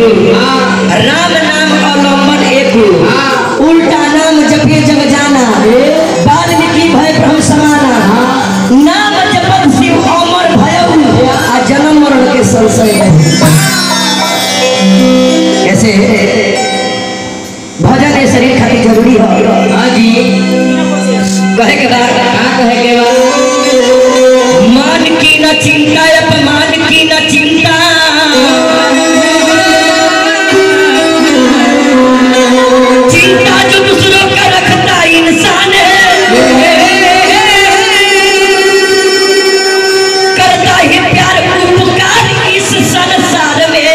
राम नाम अवलंबन एक उल्टा नाम जपे जग जाना वाल्मीकि भय ब्रह्म समाना नाम जपत शिव अमर भयउ आ जन्म मरण के संशय कैसे भजन ये शरीर खातिर जरूरी है। हाँ जी कहे के बाद कहे के बाद मान की न चिंता अपमान की न चिंता चिंता जो दूसरों का रखता इंसान करता है प्यार उपकार इस संसार में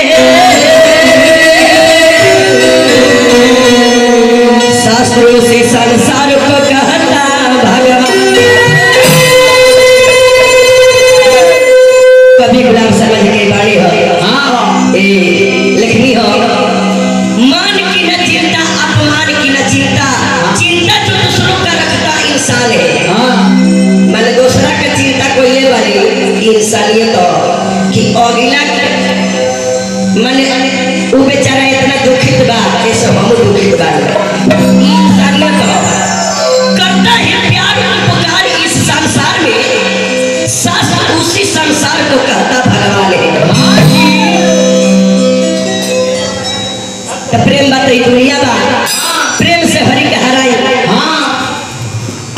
शास्त्रों से संसार को कहता भगवान। कभी गुलाब समझ के बाड़ी हो लिखनी हो मान की न चिंता अपमान की न चिंता चिंता जो दूसरों का रखता इंसान है। मैंने दूसरा का चिंता को ये वाली इंसानियत हो कि अगला मैंने वो बेचारा इतना दुखित बा ऐसे हम दुखित बा इंसानियत हो करता है प्यार उपकार इस संसार में शास्त्र उसी संसार को कहता भगवान है। प्रेम बात दुनिया बा प्रेम से हरि के हराई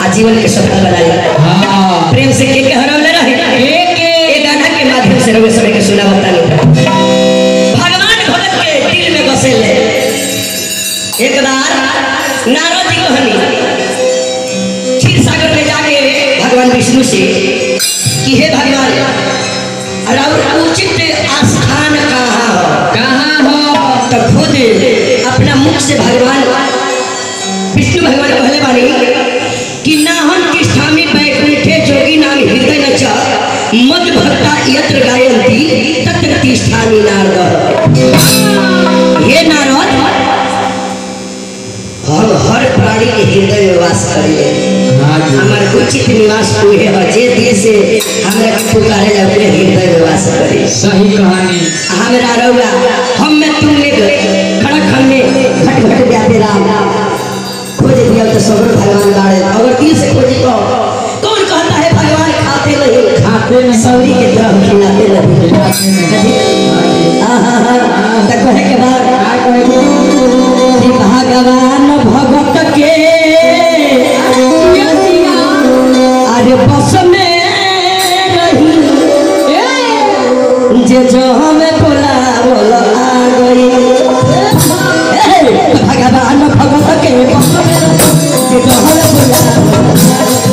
आजीवन के सफल बनाई प्रेम से के हरौले रहे एक गाना के माध्यम से रवे समय के सुना बतानी भगवान भगत के दिल में बसे ले। एक बार नारद जी कहनी क्षीर सागर में जाके भगवान विष्णु से कि हे भगवान और उचित आस्थान कहाँ हो तो खुद अपना मुख से भगवान विष्णु भगवान कहले बानी कि नाहन तिष्ठामि बैकुंठे जोगी नाम हृदय नच मद भक्ता यत्र गायन्ति तत्र तिष्ठामि नारद। हे नारद हम हर प्राणी के हृदय में वास करिए हमार उचित निवास हुए जे दिल से हमरा के पुकारे ला अपने हृदय में वास करी। सही कहानी हमरा रहुआ हम में तुम में खड़क हम में घट घट व्यापे राम खोज दिया तो सब भगवान गाड़े अगर दिल से खोजी तो कौन कहता है भगवान खाते नहीं सौरी के तरह खिलाते नहीं तक कहे के बाद भगवान भगत के अरे बस में रही जे जो हमें बोला बोला आ गई भगवान भगत के बस में जे जो हमें बोला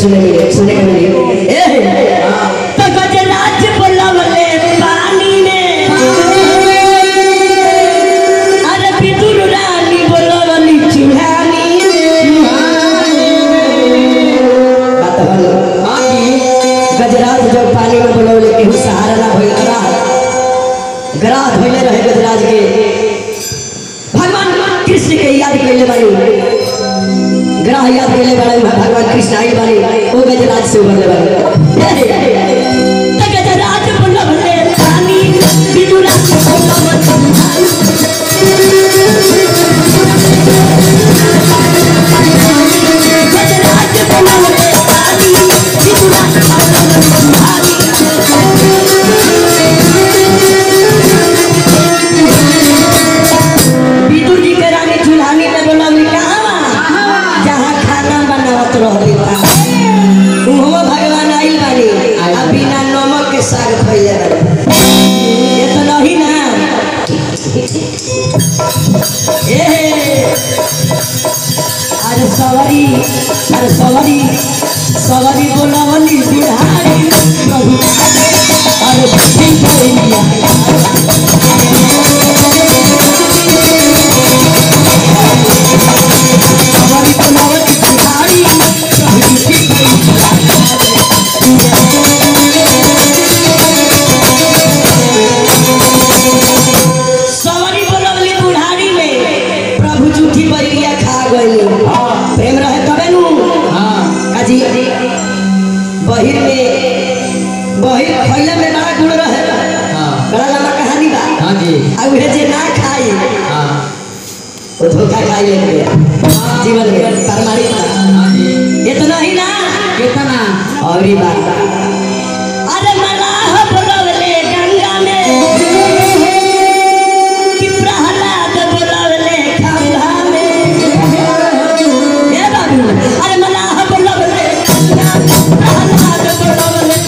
सुने के मिले तो गजराज बोलवले पानी में अरे विदुर रानी बोलवली चुहानी गजराज जो पानी में बोलवले केहू सहारा ना होई ग्राह धोले रहे गजराज के भगवान कृष्ण के याद कैले बानी ग्रह याद कैले बानी भगवान कृष्ण आई बानी वो गजराज से उभरले बानी त गजराज बोलवले पानी विदुरा गजराज बोलवले पानी विदुरा विदुर जी के रानी चूल्हानी में बोलवली जहाँ खाना बनावत रहती उहो भगवान आइल बानी आ बिना नमक के साग खइले ये तो नहीं ना अरे सवारी बोलवली बुढ़ारी प्रभु अरे ठीक भइया सवारी बोलवली बुढ़ारी प्रभु ठीक सवारी बोलवली बुढ़ारी में प्रभु झूठी बलिया खा गइल प्रेम रहे तबे नु काजी बहिर खइला में बड़ा गुण रहे बड़ा लंबा कहानी बा हां जी आ उहे जे ना खाई वो धोखा खाई ले जीवन में परमाणिक हां जी इतना ही ना कितना और ही बात अरे मलाह बोलवले गंगा में कि प्रहलाद बोलवले खंभा में ए बाबू अरे मलाह बोलवले गंगा में प्रहलाद बोलवले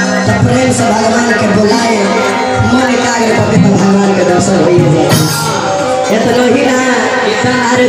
भगवान के बुलाए मन एकाग्र करके भगवान के दर्शन हो इतना ही ना अरे